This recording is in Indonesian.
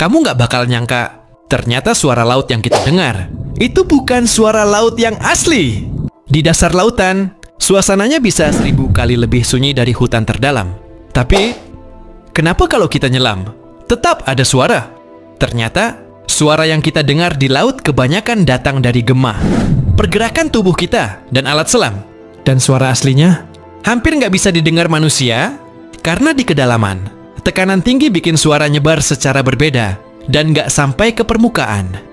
kamu nggak bakal nyangka ternyata suara laut yang kita dengar itu bukan suara laut yang asli. Di dasar lautan, suasananya bisa 1000 kali lebih sunyi dari hutan terdalam. Tapi, kenapa kalau kita nyelam, tetap ada suara? Ternyata, suara yang kita dengar di laut kebanyakan datang dari gema, pergerakan tubuh kita, dan alat selam. Dan suara aslinya hampir nggak bisa didengar manusia karena di kedalaman, tekanan tinggi bikin suara nyebar secara berbeda dan nggak sampai ke permukaan.